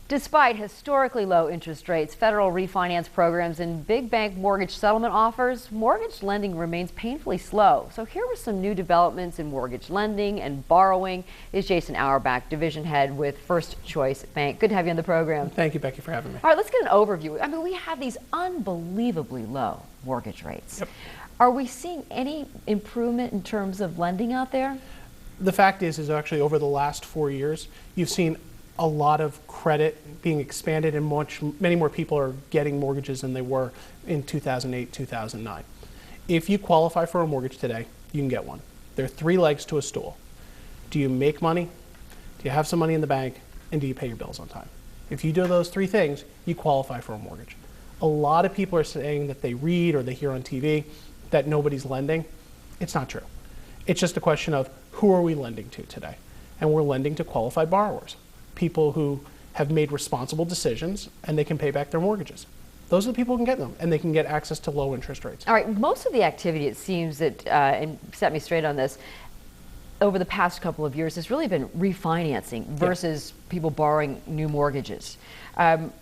Despite historically low interest rates, federal refinance programs, and big bank mortgage settlement offers, mortgage lending remains painfully slow. So here are some new developments in mortgage lending and borrowing. Is Jason Auerbach, Division Head with First Choice Bank. Good to have you on the program. Thank you, Becky, for having me. All right, let's get an overview. I mean, we have these unbelievably low mortgage rates. Yep. Are we seeing any improvement in terms of lending out there? The fact is actually over the last 4 years, you've seen a lot of credit being expanded and many more people are getting mortgages than they were in 2008, 2009. If you qualify for a mortgage today, you can get one. There are three legs to a stool. Do you make money? Do you have some money in the bank? And do you pay your bills on time? If you do those three things, you qualify for a mortgage. A lot of people are saying that they read or they hear on TV that nobody's lending. It's not true. It's just a question of who are we lending to today? And we're lending to qualified borrowers. People who have made responsible decisions and they can pay back their mortgages. Those are the people who can get them, and they can get access to low interest rates. All right, most of the activity, it seems that, and set me straight on this, over the past couple of years has really been refinancing versus people borrowing new mortgages. And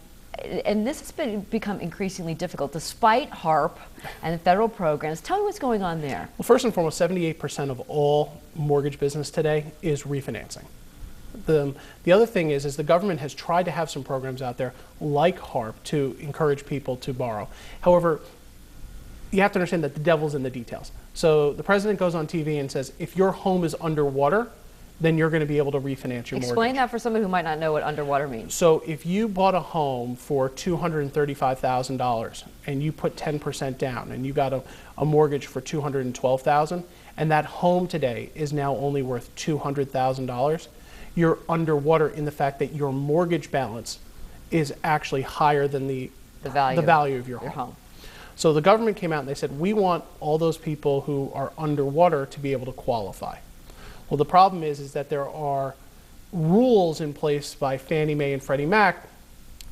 this has become increasingly difficult despite HARP and the federal programs. Tell me what's going on there. Well, first and foremost, 78% of all mortgage business today is refinancing. The other thing is the government has tried to have some programs out there like HARP to encourage people to borrow. However, you have to understand that the devil's in the details. So the president goes on TV and says, if your home is underwater, then you're going to be able to refinance your mortgage. Explain that for someone who might not know what underwater means. So if you bought a home for $235,000 and you put 10% down and you got a mortgage for $212,000 and that home today is now only worth $200,000, you're underwater in the fact that your mortgage balance is actually higher than the value of your home. So the government came out and they said, we want all those people who are underwater to be able to qualify. Well, the problem is that there are rules in place by Fannie Mae and Freddie Mac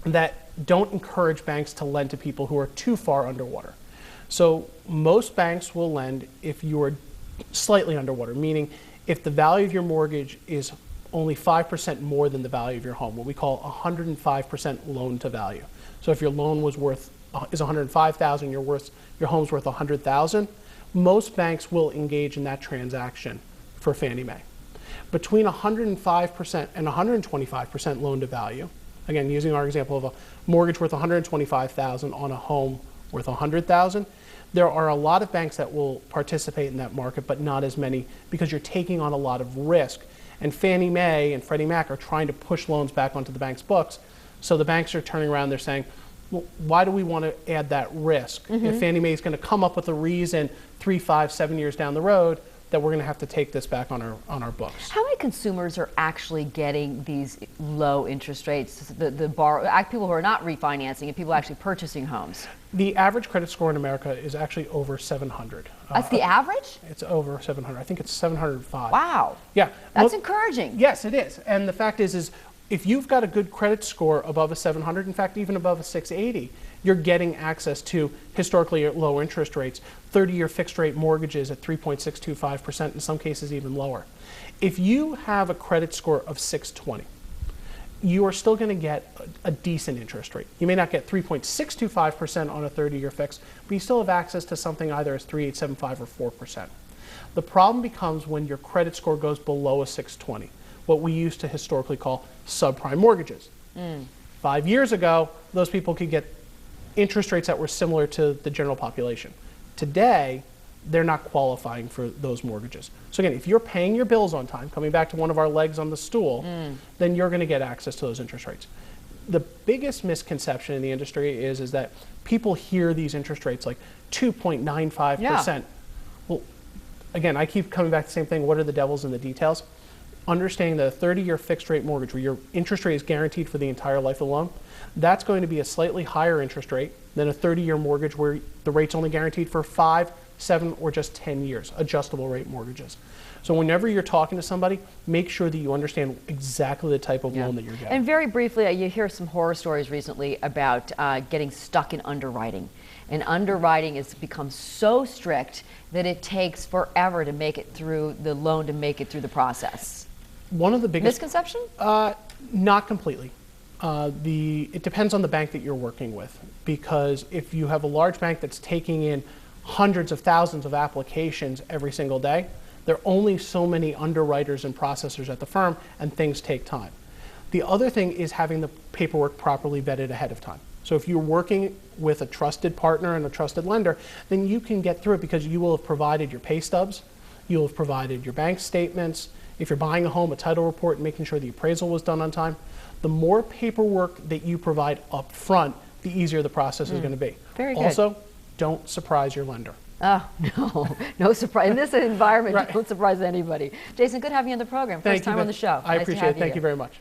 that don't encourage banks to lend to people who are too far underwater. So most banks will lend if you are slightly underwater, meaning if the value of your mortgage is only 5% more than the value of your home, what we call 105% loan to value. So if your loan is $105,000, your home's worth $100,000, most banks will engage in that transaction for Fannie Mae. Between 105% and 125% loan to value, again using our example of a mortgage worth $125,000 on a home worth $100,000, there are a lot of banks that will participate in that market, but not as many because you're taking on a lot of risk. And Fannie Mae and Freddie Mac are trying to push loans back onto the bank's books. So the banks are turning around, they're saying, well, why do we want to add that risk? If Fannie Mae is going to come up with a reason 3, 5, 7 years down the road that we're going to have to take this back on our books. How many consumers are actually getting these low interest rates, people who are not refinancing and people actually purchasing homes? The average credit score in America is actually over 700. That's the average? It's over 700. I think it's 705. Wow. Yeah. That's encouraging. Yes, it is. And the fact is if you've got a good credit score above a 700, in fact, even above a 680, you're getting access to historically low interest rates, 30-year fixed rate mortgages at 3.625%, in some cases even lower. If you have a credit score of 620, you are still going to get a decent interest rate. You may not get 3.625% on a 30-year fix, but you still have access to something either as 3.875 or 4%. The problem becomes when your credit score goes below a 620, what we used to historically call subprime mortgages. 5 years ago, those people could get interest rates that were similar to the general population. Today, they're not qualifying for those mortgages. So again, if you're paying your bills on time, coming back to one of our legs on the stool, then you're going to get access to those interest rates. The biggest misconception in the industry is that people hear these interest rates like 2.95%. Yeah. Well, again, I keep coming back to the same thing. What are the devils in the details? Understanding that a 30-year fixed rate mortgage where your interest rate is guaranteed for the entire life of the loan, that's going to be a slightly higher interest rate than a 30-year mortgage where the rate's only guaranteed for 5, 7, or just 10 years, adjustable rate mortgages. So whenever you're talking to somebody, make sure that you understand exactly the type of loan that you're getting. And very briefly, you hear some horror stories recently about getting stuck in underwriting. And underwriting has become so strict that it takes forever to make it through the loan, to make it through the process. One of the biggest misconception? Not completely. It depends on the bank that you're working with, because if you have a large bank that's taking in hundreds of thousands of applications every single day, there are only so many underwriters and processors at the firm, and things take time. The other thing is having the paperwork properly vetted ahead of time. So if you're working with a trusted partner and a trusted lender, then you can get through it because you will have provided your pay stubs, you'll have provided your bank statements. If you're buying a home, a title report, and making sure the appraisal was done on time. The more paperwork that you provide up front, the easier the process is going to be. Very good. Also, don't surprise your lender. Oh, no, no surprise. In this environment, Right. don't surprise anybody. Jason, good having you on the program. First time on the show. I Nice to appreciate have it. Thank here. you very much.